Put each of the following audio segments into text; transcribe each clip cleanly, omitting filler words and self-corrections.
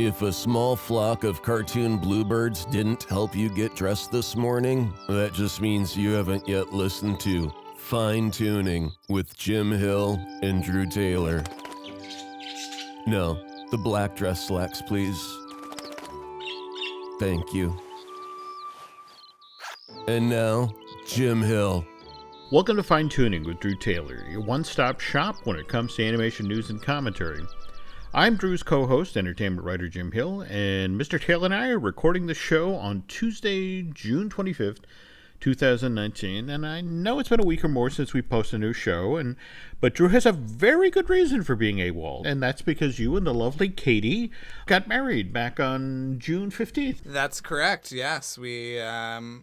If a small flock of cartoon bluebirds didn't help you get dressed this morning, that just means you haven't yet listened to Fine Tuning with Jim Hill and Drew Taylor. No, the black dress slacks, please. Thank you. And now, Jim Hill. Welcome to Fine Tuning with Drew Taylor, your one-stop shop when it comes to animation news and commentary. I'm Drew's co-host, entertainment writer Jim Hill, and Mr. Taylor and I are recording the show on Tuesday, June 25th, 2019, and I know it's been a week or more since we posted a new show, but Drew has a very good reason for being AWOL, and that's because you and the lovely Katie got married back on June 15th. That's correct, yes. We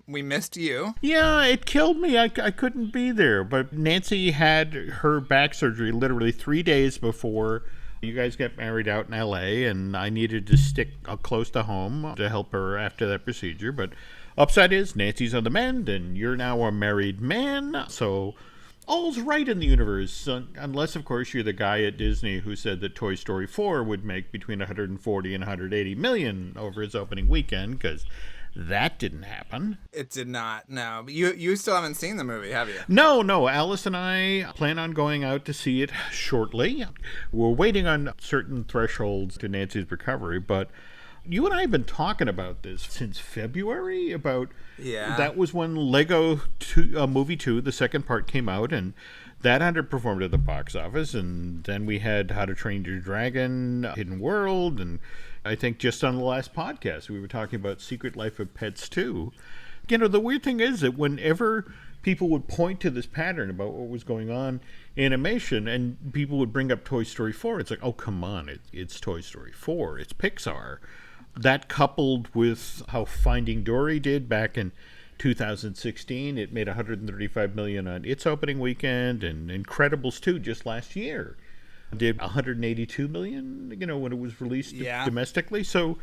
missed you. Yeah, it killed me. I couldn't be there, but Nancy had her back surgery literally 3 days before you guys got married out in L.A., and I needed to stick close to home to help her after that procedure. But upside is, Nancy's on the mend, and you're now a married man, so all's right in the universe. Unless, of course, you're the guy at Disney who said that Toy Story 4 would make between 140 and 180 million over its opening weekend, because that didn't happen. It did not, no. But you still haven't seen the movie, have you? No. Alice and I plan on going out to see it shortly. We're waiting on certain thresholds to Nancy's recovery, but you and I have been talking about this since February, that was when Lego Movie 2, the second part, came out, and that underperformed at the box office, and then we had How to Train Your Dragon, Hidden World, and I think just on the last podcast we were talking about Secret Life of Pets 2. You know, the weird thing is that whenever people would point to this pattern about what was going on in animation, and people would bring up Toy Story 4, it's like, oh, come on, it's Toy Story 4, it's Pixar. That coupled with how Finding Dory did back in 2016, it made $135 million on its opening weekend, and Incredibles 2 just last year did $182 million, when it was released domestically. So,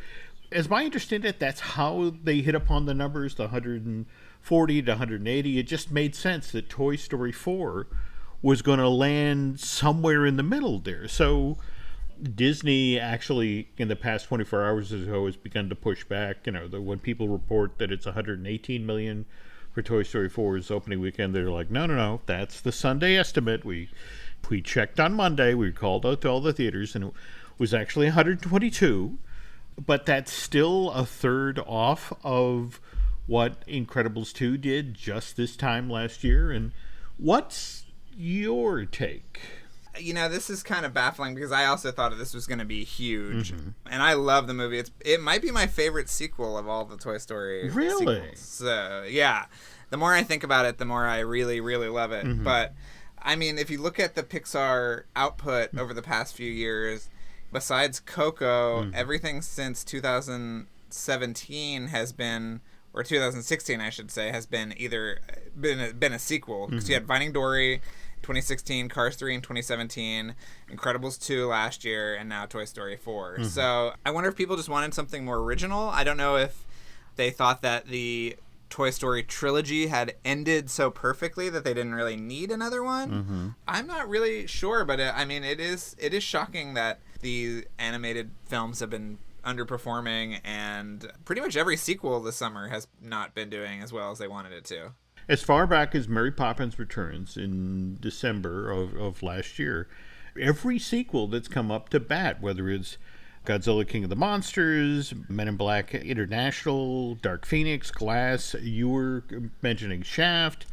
as I understand it, that's how they hit upon the numbers, the 140 to 180. It just made sense that Toy Story 4 was going to land somewhere in the middle there. So, Disney actually, in the past 24 hours or so, has begun to push back. When people report that it's $118 million for Toy Story 4's opening weekend, they're like, no, that's the Sunday estimate. We checked on Monday. We called out to all the theaters, and it was actually 122. But that's still a third off of what Incredibles 2 did just this time last year. And what's your take? This is kind of baffling because I also thought this was going to be huge. Mm-hmm. And I love the movie. It might be my favorite sequel of all the Toy Story sequels. So, yeah. The more I think about it, the more I really, really love it. Mm-hmm. But, I mean, if you look at the Pixar output over the past few years, besides Coco, everything since 2017 has been, or 2016, I should say, has been either been a sequel. Because you had Finding Dory 2016, Cars 3 in 2017, Incredibles 2 last year, and now Toy Story 4. Mm-hmm. So I wonder if people just wanted something more original. I don't know if they thought that the Toy Story trilogy had ended so perfectly that they didn't really need another one. Mm-hmm. I'm not really sure, but it is shocking that the animated films have been underperforming, and pretty much every sequel this summer has not been doing as well as they wanted it to. As far back as Mary Poppins Returns in December of last year, every sequel that's come up to bat, whether it's Godzilla King of the Monsters, Men in Black International, Dark Phoenix, Glass, you were mentioning Shaft,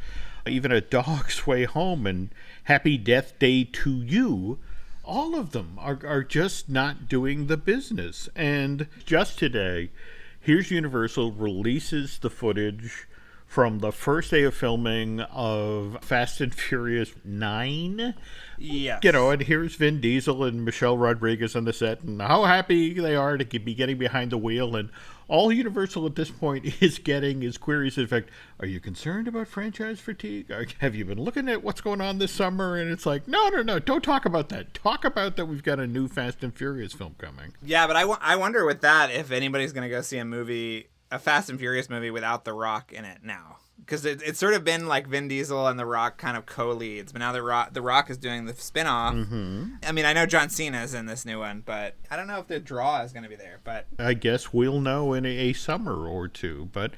even A Dog's Way Home and Happy Death Day to You, all of them are just not doing the business. And just today, here's Universal releases the footage from the first day of filming of Fast and Furious 9. Yes. And here's Vin Diesel and Michelle Rodriguez on the set, and how happy they are to be getting behind the wheel. And all Universal at this point is getting is queries, in fact, are you concerned about franchise fatigue? Have you been looking at what's going on this summer? And it's like, no, don't talk about that. Talk about that we've got a new Fast and Furious film coming. Yeah, but I wonder with that if anybody's going to go see a Fast and Furious movie without The Rock in it now. because it's sort of been like Vin Diesel and The Rock kind of co-leads, but now The Rock is doing the spin-off. I mean, I know John Cena's in this new one, but I don't know if the draw is going to be there. But I guess we'll know in a summer or two. But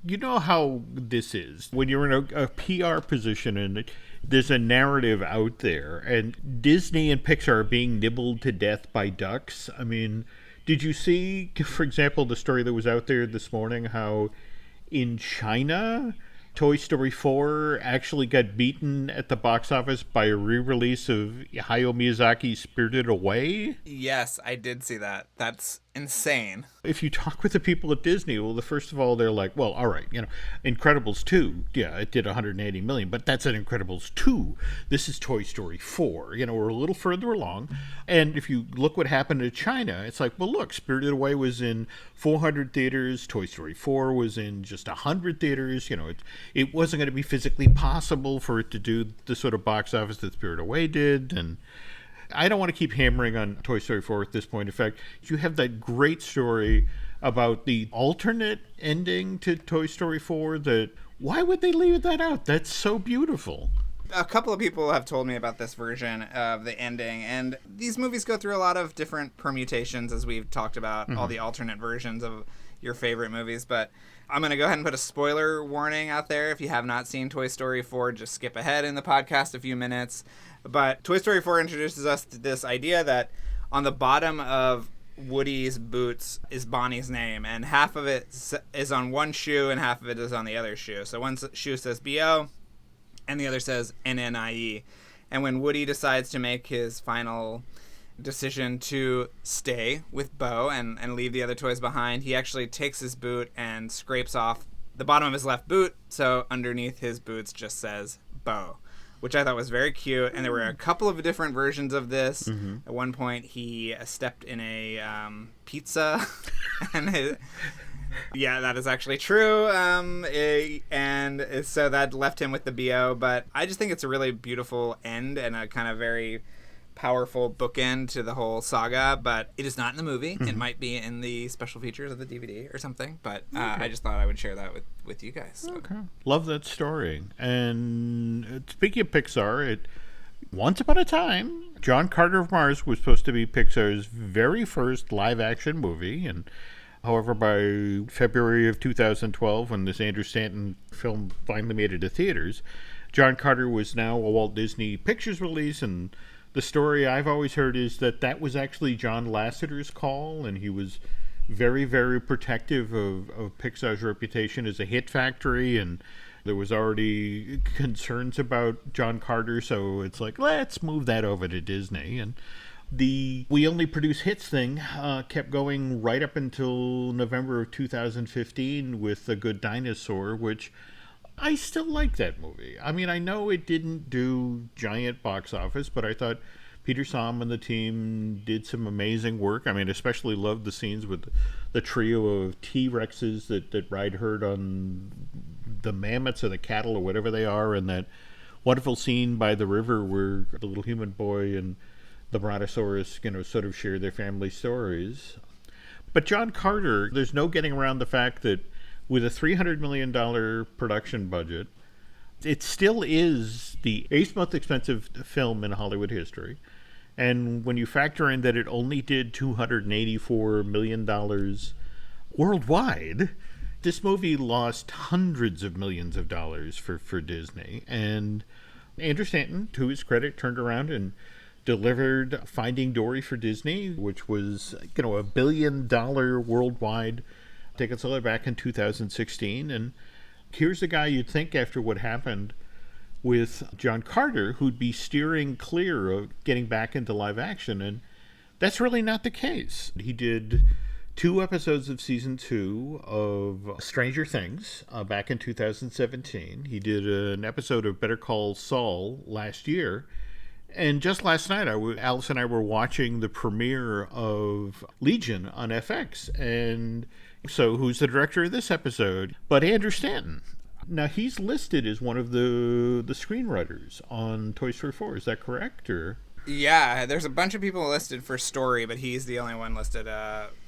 you know how this is. When you're in a PR position and there's a narrative out there, and Disney and Pixar are being nibbled to death by ducks. I mean, did you see, for example, the story that was out there this morning, how in China, Toy Story 4 actually got beaten at the box office by a re-release of Hayao Miyazaki's Spirited Away? Yes, I did see that. That's insane. If you talk with the people at Disney, well, first of all, they're like, well, all right, Incredibles 2, yeah, it did 180 million, but that's an Incredibles 2. This is Toy Story 4. We're a little further along. And if you look what happened to China, it's like, well, look, Spirited Away was in 400 theaters. Toy Story 4 was in just 100 theaters. It wasn't going to be physically possible for it to do the sort of box office that Spirited Away did. And I don't want to keep hammering on Toy Story 4 at this point. In fact, you have that great story about the alternate ending to Toy Story 4 that, why would they leave that out? That's so beautiful. A couple of people have told me about this version of the ending, and these movies go through a lot of different permutations, as we've talked about, all the alternate versions of your favorite movies. But I'm going to go ahead and put a spoiler warning out there. If you have not seen Toy Story 4, just skip ahead in the podcast a few minutes. But Toy Story 4 introduces us to this idea that on the bottom of Woody's boots is Bonnie's name, and half of it is on one shoe and half of it is on the other shoe. So one shoe says B.O. and the other says N.N.I.E. And when Woody decides to make his final decision to stay with Bo and leave the other toys behind, he actually takes his boot and scrapes off the bottom of his left boot, so underneath his boots just says Bo, which I thought was very cute. And there were a couple of different versions of this. At one point, he stepped in a pizza, and yeah, that is actually true. And so that left him with the BO. But I just think it's a really beautiful end and a kind of very powerful bookend to the whole saga. But it is not in the movie. It might be in the special features of the DVD or something. But I just thought I would share that with you guys. So. Okay. Love that story. And speaking of Pixar, once upon a time, John Carter of Mars was supposed to be Pixar's very first live-action movie. And however, by February of 2012, when this Andrew Stanton film finally made it to theaters, John Carter was now a Walt Disney Pictures release. And the story I've always heard is that was actually John Lasseter's call, and he was very, very protective of Pixar's reputation as a hit factory, and there was already concerns about John Carter, so it's like, let's move that over to Disney. And the We Only Produce Hits thing kept going right up until November of 2015 with The Good Dinosaur, which I still like that movie. I mean, I know it didn't do giant box office, but I thought Peter Somm and the team did some amazing work. I mean, especially loved the scenes with the trio of T-Rexes that ride herd on the mammoths or the cattle or whatever they are, and that wonderful scene by the river where the little human boy and the brontosaurus, sort of share their family stories. But John Carter, there's no getting around the fact that with a $300 million production budget, it still is the 8th most expensive film in Hollywood history. And when you factor in that it only did $284 million worldwide, this movie lost hundreds of millions of dollars for Disney. And Andrew Stanton, to his credit, turned around and delivered Finding Dory for Disney, which was, a $1 billion worldwide ticket seller back in 2016. And here's the guy you'd think, after what happened with John Carter, who'd be steering clear of getting back into live action, and that's really not the case. He did 2 episodes of season 2 of Stranger Things back in 2017. He did an episode of Better Call Saul last year. And just last night, Alice and I were watching the premiere of Legion on FX. And so who's the director of this episode? But Andrew Stanton. Now, he's listed as one of the screenwriters on Toy Story 4. Is that correct? Or yeah, there's a bunch of people listed for story, but he's the only one listed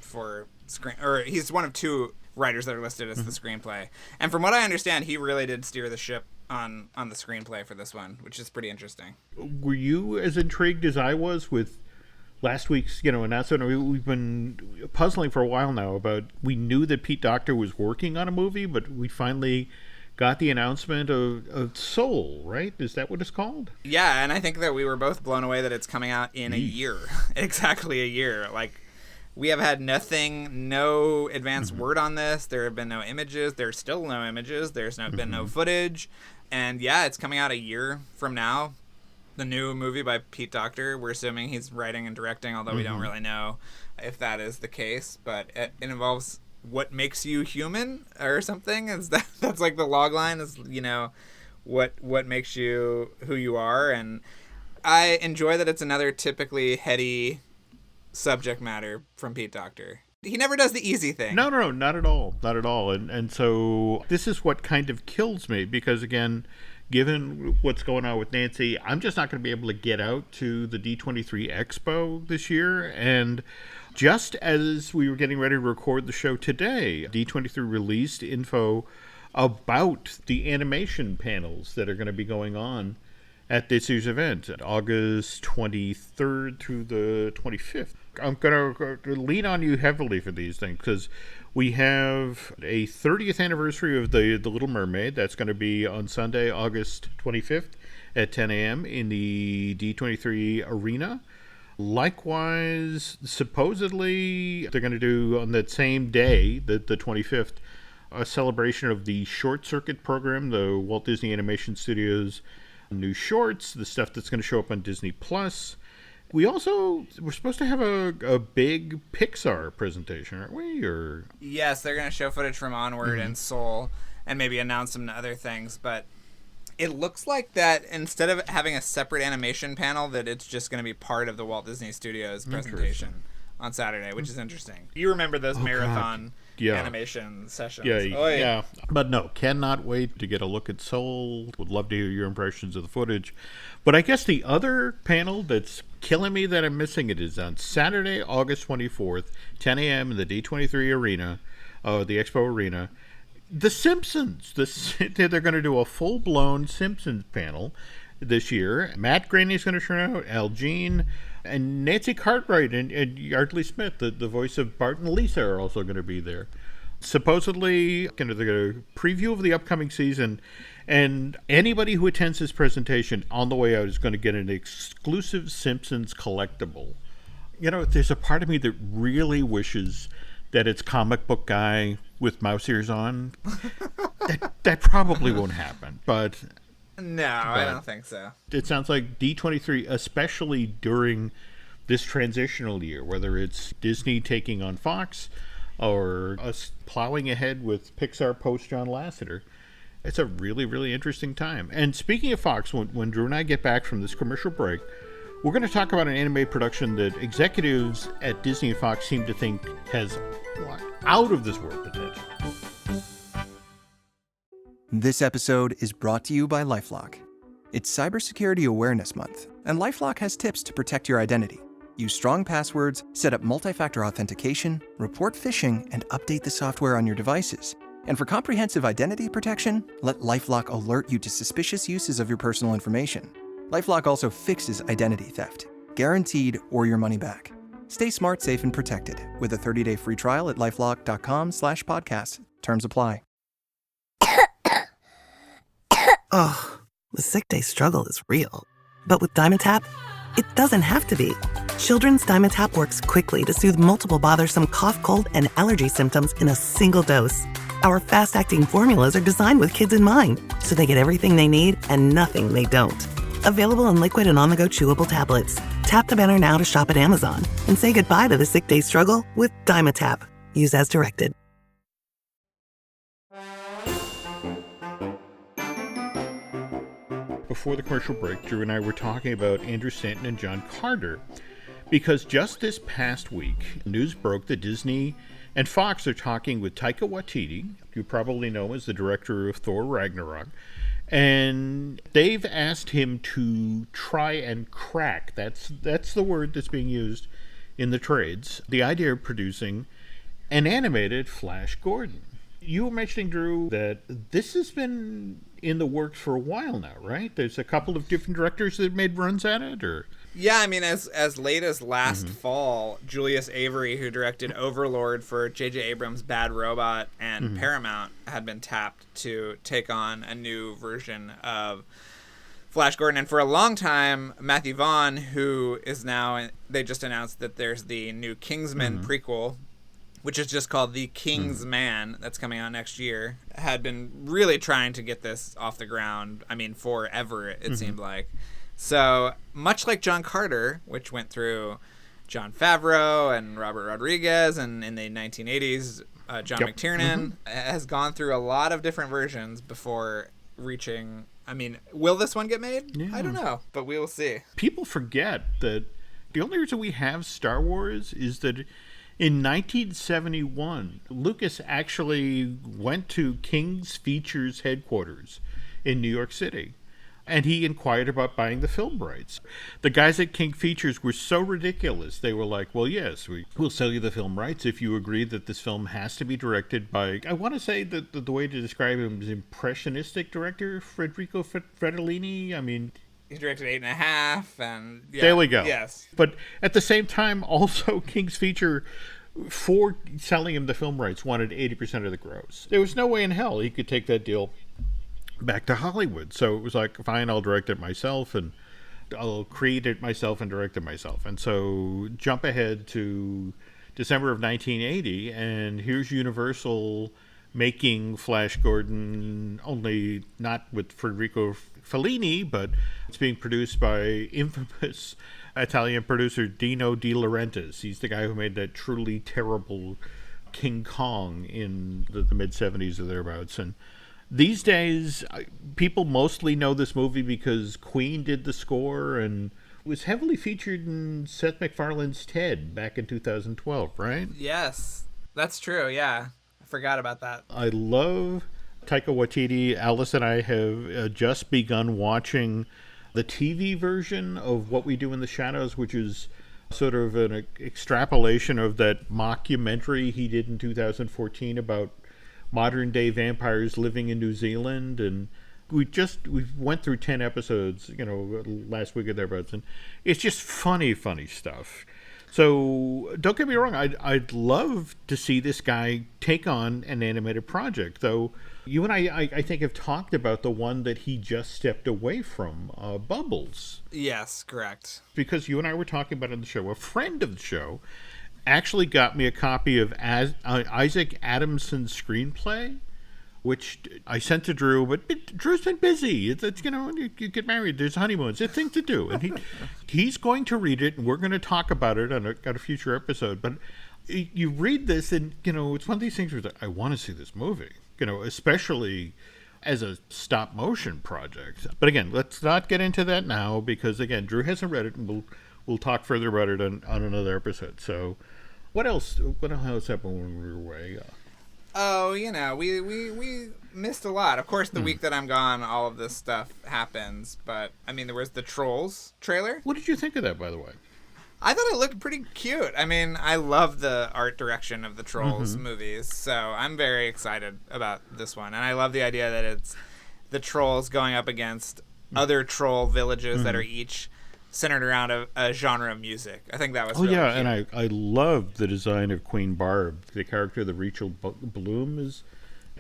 for screen. Or he's one of 2 writers that are listed as the screenplay. And from what I understand, he really did steer the ship on the screenplay for this one, which is pretty interesting. Were you as intrigued as I was with last week's, announcement? We've been puzzling for a while now about, we knew that Pete Docter was working on a movie, but we finally got the announcement of Soul, right? Is that what it's called? Yeah, and I think that we were both blown away that it's coming out in a year. Exactly a year. Like, we have had no advance word on this. There have been no images. There's still no images. There's been no footage. And yeah, it's coming out a year from now. The new movie by Pete Docter. We're assuming he's writing and directing, although we don't really know if that is the case. But it involves what makes you human or something. That's like the log line is, what makes you who you are. And I enjoy that it's another typically heady subject matter from Pete Docter. He never does the easy thing. No, not at all. Not at all. And so this is what kind of kills me, because again, given what's going on with Nancy, I'm just not going to be able to get out to the D23 Expo this year. And just as we were getting ready to record the show today, D23 released info about the animation panels that are going to be going on at this year's event, August 23rd through the 25th. I'm going to lean on you heavily for these things, because we have a 30th anniversary of the Little Mermaid. That's going to be on Sunday, August 25th at 10 a.m. in the D23 Arena. Likewise, supposedly, they're going to do on that same day, the 25th, a celebration of the Short Circuit program, the Walt Disney Animation Studios new shorts, the stuff that's going to show up on Disney+. We're supposed to have a big Pixar presentation, aren't we? Or yes, they're going to show footage from Onward and Soul and maybe announce some other things. But it looks like that instead of having a separate animation panel, that it's just going to be part of the Walt Disney Studios presentation on Saturday, which is interesting. You remember those marathon animation sessions. Yeah. But no, cannot wait to get a look at Soul. Would love to hear your impressions of the footage. But I guess the other panel that's killing me that I'm missing it is on Saturday, August 24th, 10 a.m. in the D23 Arena, the Expo Arena. The Simpsons. They're going to do a full-blown Simpsons panel this year. Matt Groening's going to turn out, Al Jean, and Nancy Cartwright and Yardley Smith, the voice of Bart and Lisa, are also going to be there. Supposedly, they're going to preview of the upcoming season, and anybody who attends this presentation on the way out is going to get an exclusive Simpsons collectible. There's a part of me that really wishes that it's comic book guy with mouse ears on. that probably won't happen, but I don't think so. It sounds like D23, especially during this transitional year, whether it's Disney taking on Fox or us plowing ahead with Pixar post John Lasseter, it's a really, really interesting time. And speaking of Fox, when Drew and I get back from this commercial break, we're going to talk about an anime production that executives at Disney and Fox seem to think has out of this world potential. This episode is brought to you by LifeLock. It's Cybersecurity Awareness Month, and LifeLock has tips to protect your identity. Use strong passwords, set up multi-factor authentication, report phishing, and update the software on your devices. And for comprehensive identity protection, let LifeLock alert you to suspicious uses of your personal information. LifeLock also fixes identity theft, guaranteed or your money back. Stay smart, safe, and protected with a 30-day free trial at LifeLock.com/podcast. Terms apply. Ugh, the sick day struggle is real. But with Dimetapp, it doesn't have to be. Children's Dimetapp works quickly to soothe multiple bothersome cough, cold, and allergy symptoms in a single dose. Our fast-acting formulas are designed with kids in mind, so they get everything they need and nothing they don't. Available in liquid and on-the-go chewable tablets. Tap the banner now to shop at Amazon and say goodbye to the sick day struggle with Dimetapp. Use as directed. Before the commercial break, Drew and I were talking about Andrew Stanton and John Carter, because just this past week, news broke that Disney and Fox are talking with Taika Watiti, you probably know as the director of Thor Ragnarok, and they've asked him to try and crack, that's the word that's being used in the trades, the idea of producing an animated Flash Gordon. You were mentioning, Drew, that this has been in the works for a while now, right? There's a couple of different directors that made runs at it, or... Yeah, I mean, as late as last fall, Julius Avery, who directed Overlord for J.J. Abrams' Bad Robot and Paramount, had been tapped to take on a new version of Flash Gordon. And for a long time, Matthew Vaughn, who is now... They just announced that there's the new Kingsman prequel, which is just called The King's Man, that's coming out next year, had been really trying to get this off the ground, I mean, forever, it seemed like. So, much like John Carter, which went through Jon Favreau and Robert Rodriguez, and in the 1980s, John McTiernan, has gone through a lot of different versions before reaching... I mean, will this one get made? Yeah. I don't know, but we will see. People forget that the only reason we have Star Wars is that... In 1971, Lucas actually went to King's Features headquarters in New York City, and he inquired about buying the film rights. The guys at King Features were so ridiculous. They were like, well, yes, we'll sell you the film rights if you agree that this film has to be directed by, I want to say that the way to describe him is impressionistic director, Federico Fredellini. I mean... He directed 8.5, and yeah. There we go. Yes. But at the same time, also, King's Feature, for selling him the film rights, wanted 80% of the gross. There was no way in hell he could take that deal back to Hollywood. So it was like, fine, I'll direct it myself, and I'll create it myself and direct it myself. And so jump ahead to December of 1980, and here's Universal making Flash Gordon, only not with Federico Fellini, but it's being produced by infamous Italian producer Dino De Laurentiis. He's the guy who made that truly terrible King Kong in the mid-70s or thereabouts. And these days, people mostly know this movie because Queen did the score and was heavily featured in Seth MacFarlane's Ted back in 2012, right? Yes, that's true, yeah. I forgot about that. I love Taika Watiti. Alice and I have just begun watching the TV version of What We Do in the Shadows, which is sort of an extrapolation of that mockumentary he did in 2014 about modern-day vampires living in New Zealand. And we went through 10 episodes, last week or thereabouts, and it's just funny stuff. So don't get me wrong, I'd love to see this guy take on an animated project, though. You and I think, have talked about the one that he just stepped away from, Bubbles. Yes, correct. Because you and I were talking about it on the show. A friend of the show actually got me a copy of Isaac Adamson's screenplay, which I sent to Drew, but Drew's been busy. It's you get married, there's honeymoons, there's things to do. And he's going to read it, and we're going to talk about it on a future episode. But you read this, and, it's one of these things where I want to see this movie, especially as a stop-motion project. But again, let's not get into that now, because, again, Drew hasn't read it, and we'll talk further about it on another episode. So what else happened when we were away? Oh, we missed a lot. Of course, the week that I'm gone, all of this stuff happens. But, I mean, there was the Trolls trailer. What did you think of that, by the way? I thought it looked pretty cute. I mean, I love the art direction of the Trolls movies, so I'm very excited about this one. And I love the idea that it's the Trolls going up against other troll villages that are each centered around a genre of music. I think that was really cute. And I love the design of Queen Barb. The character that Rachel Bloom is,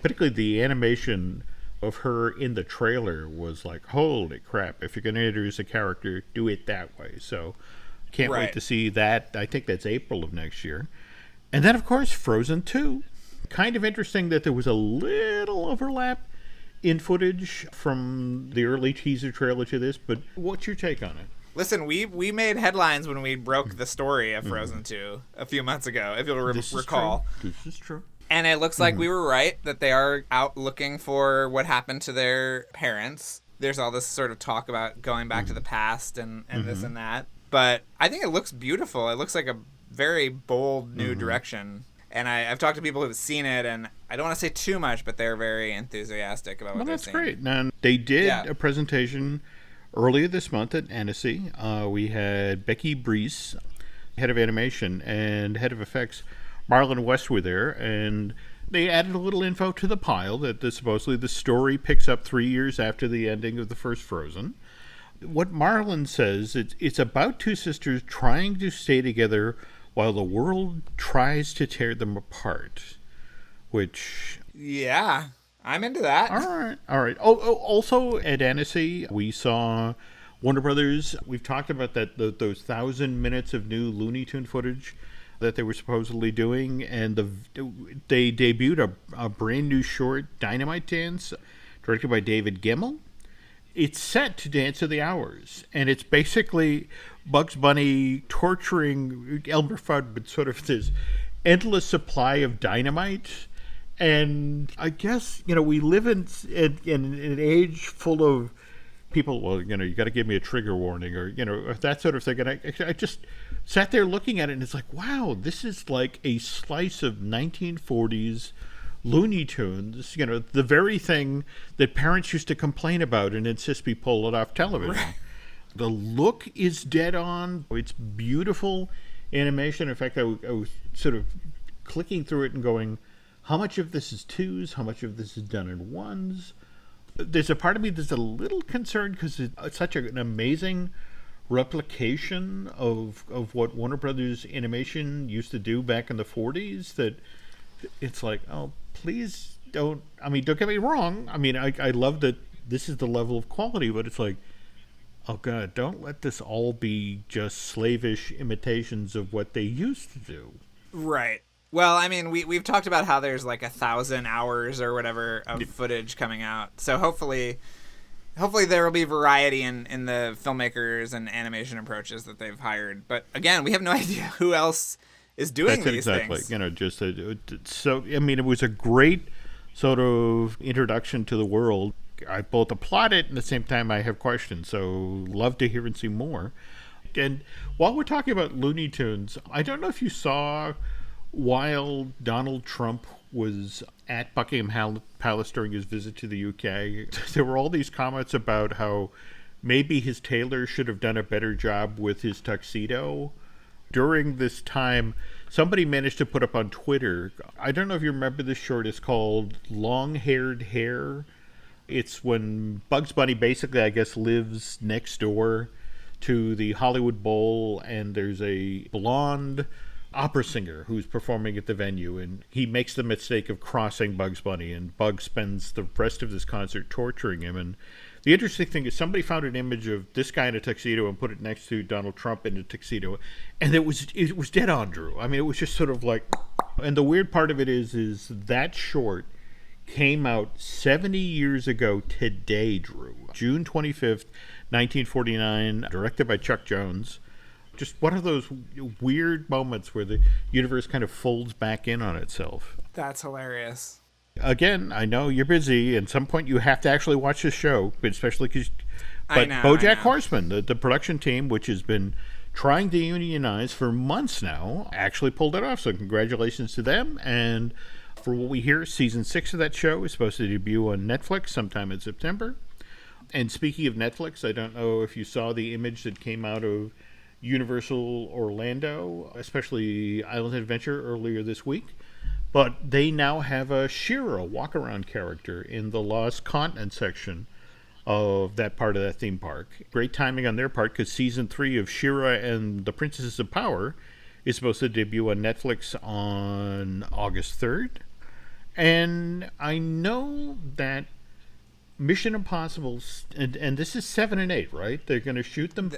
particularly the animation of her in the trailer was like, holy crap, if you're going to introduce a character, do it that way. So can't wait to see that. I think that's April of next year. And then, of course, Frozen 2. Kind of interesting that there was a little overlap in footage from the early teaser trailer to this, but what's your take on it? Listen, we made headlines when we broke the story of Frozen 2 a few months ago, if you'll recall. This is true. And it looks like we were right, that they are out looking for what happened to their parents. There's all this sort of talk about going back to the past and this and that. But I think it looks beautiful. It looks like a very bold new direction. And I've talked to people who've seen it, and I don't want to say too much, but they're very enthusiastic about what they're seeing. Well, that's great. Now, they did a presentation earlier this month at Annecy. We had Becky Brees, head of animation, and head of effects, Marlon and Wes were there, and they added a little info to the pile that supposedly the story picks up 3 years after the ending of the first Frozen. What Marlon says, it's about two sisters trying to stay together while the world tries to tear them apart, which... Yeah, I'm into that. All right. Oh, also at Annecy, we saw Warner Brothers. We've talked about that those 1,000 minutes of new Looney Tune footage that they were supposedly doing, and they debuted a brand new short, Dynamite Dance, directed by David Gemmell. It's set to Dance of the Hours, and it's basically Bugs Bunny torturing Elmer Fudd with sort of this endless supply of dynamite. And I guess, we live in an age full of people, well, you got to give me a trigger warning or that sort of thing. And I just sat there looking at it, and it's like, wow, this is like a slice of 1940s Looney Tunes, the very thing that parents used to complain about and insist we pull it off television. Right. The look is dead on. It's beautiful animation. In fact, I was sort of clicking through it and going, how much of this is twos? How much of this is done in ones? There's a part of me that's a little concerned because it's such an amazing replication of what Warner Brothers Animation used to do back in the 40s that it's like, oh, please don't get me wrong. I love that this is the level of quality, but it's like, oh God, don't let this all be just slavish imitations of what they used to do. Right. Well, we've talked about how there's like 1,000 hours or whatever of footage coming out. So hopefully there will be variety in the filmmakers and animation approaches that they've hired. But again, we have no idea who else is doing these things. It was a great sort of introduction to the world. I both applaud it and at the same time I have questions. So love to hear and see more. And while we're talking about Looney Tunes, I don't know if you saw, while Donald Trump was at Buckingham Palace during his visit to the UK, there were all these comments about how maybe his tailor should have done a better job with his tuxedo. During this time, somebody managed to put up on Twitter, I don't know if you remember this short, it's called Long-Haired Hair. It's when Bugs Bunny basically, I guess, lives next door to the Hollywood Bowl, and there's a blonde opera singer who's performing at the venue, and he makes the mistake of crossing Bugs Bunny, and Bugs spends the rest of this concert torturing him. And the interesting thing is somebody found an image of this guy in a tuxedo and put it next to Donald Trump in a tuxedo, and it was dead on, Drew. It was just sort of like, and the weird part of it is that short came out 70 years ago today, Drew. June 25th, 1949, directed by Chuck Jones. Just one of those weird moments where the universe kind of folds back in on itself. That's hilarious. Again, I know you're busy. At some point, you have to actually watch this show, especially because... But BoJack Horseman, the production team, which has been trying to unionize for months now, actually pulled it off. So congratulations to them. And for what we hear, season 6 of that show is supposed to debut on Netflix sometime in September. And speaking of Netflix, I don't know if you saw the image that came out of Universal Orlando, especially Island Adventure, earlier this week. But they now have a She-Ra walk-around character in the Lost Continent section of that part of that theme park. Great timing on their part, because season 3 of She-Ra and the Princesses of Power is supposed to debut on Netflix on August 3rd. And I know that Mission Impossible, and this is 7 and 8, right? They're going to shoot them?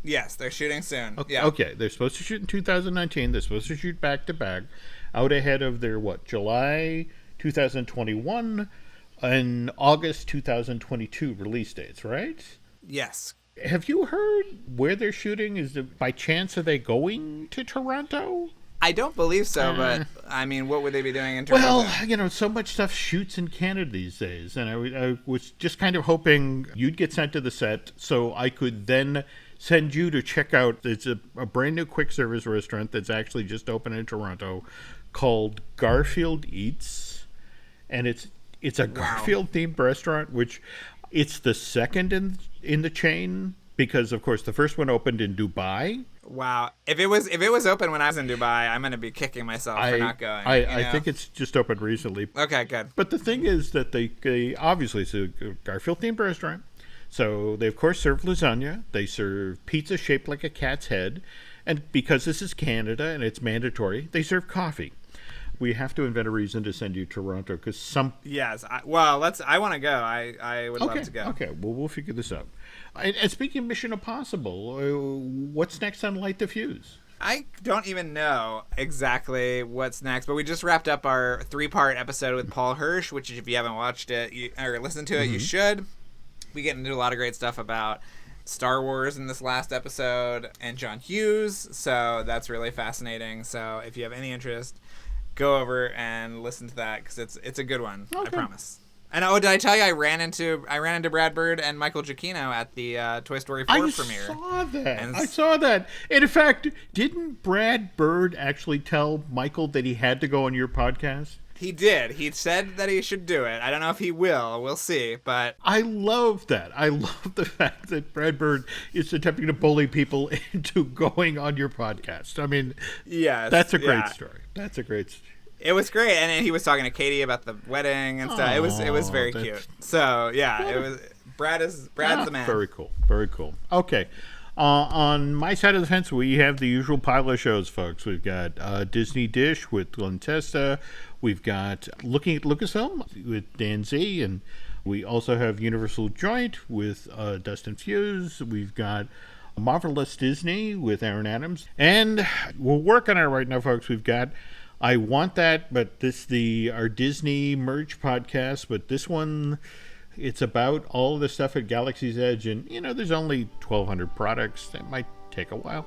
Yes, they're shooting soon. Okay, yeah. Okay, they're supposed to shoot in 2019. They're supposed to shoot back-to-back, out ahead of their, July 2021 and August 2022 release dates, right? Yes. Have you heard where they're shooting? By chance, are they going to Toronto? I don't believe so, but, what would they be doing in Toronto? Well, so much stuff shoots in Canada these days, and I was just kind of hoping you'd get sent to the set so I could then send you to check out. It's a brand new quick service restaurant that's actually just opened in Toronto called Garfield Eats, and it's a Garfield themed restaurant, which it's the second in the chain, because of course the first one opened in Dubai. Wow. If it was open when I was in Dubai, I'm going to be kicking myself for not going. I think it's just opened recently. Okay, good. But the thing is that they obviously, it's a Garfield-themed restaurant. So they, of course, serve lasagna. They serve pizza shaped like a cat's head. And because this is Canada and it's mandatory, they serve coffee. We have to invent a reason to send you to Toronto because some... Yes. I want to go. I would love to go. Okay, well, we'll figure this out. And speaking of Mission Impossible, what's next on Light the Fuse? I don't even know exactly what's next, but we just wrapped up our 3-part episode with Paul Hirsch, which if you haven't watched it or listened to it, you should. We get into a lot of great stuff about Star Wars in this last episode and John Hughes, so that's really fascinating. So if you have any interest, go over and listen to that because it's a good one. Okay. I promise. And did I tell you I ran into Brad Bird and Michael Giacchino at the Toy Story 4 premiere? I saw that. And in fact, didn't Brad Bird actually tell Michael that he had to go on your podcast? He did. He said that he should do it. I don't know if he will. We'll see. But I love that. I love the fact that Brad Bird is attempting to bully people into going on your podcast. I mean, yes, that's a great story. That's a great story. It was great, and then he was talking to Katie about the wedding and stuff. It was very cute. So yeah, it was. Brad's the man. Very cool. Very cool. Okay. On my side of the fence, we have the usual pile of shows, folks. We've got Disney Dish with Glenn Testa. We've got Looking at Lucasfilm with Dan Z. And we also have Universal Joint with Dustin Fuse. We've got Marvelous Disney with Aaron Adams. And we're working on it right now, folks. We've got I Want That, but our Disney merch podcast. But this one, it's about all of the stuff at Galaxy's Edge. And, there's only 1,200 products. That might take a while.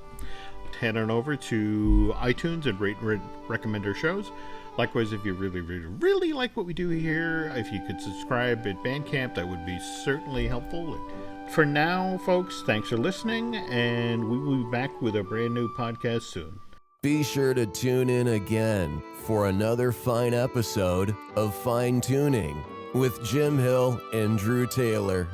Head on over to iTunes and rate and recommend our shows. Likewise, if you really, really, really like what we do here, if you could subscribe at Bandcamp, that would be certainly helpful. For now, folks, thanks for listening, and we will be back with a brand new podcast soon. Be sure to tune in again for another fine episode of Fine Tuning with Jim Hill and Drew Taylor.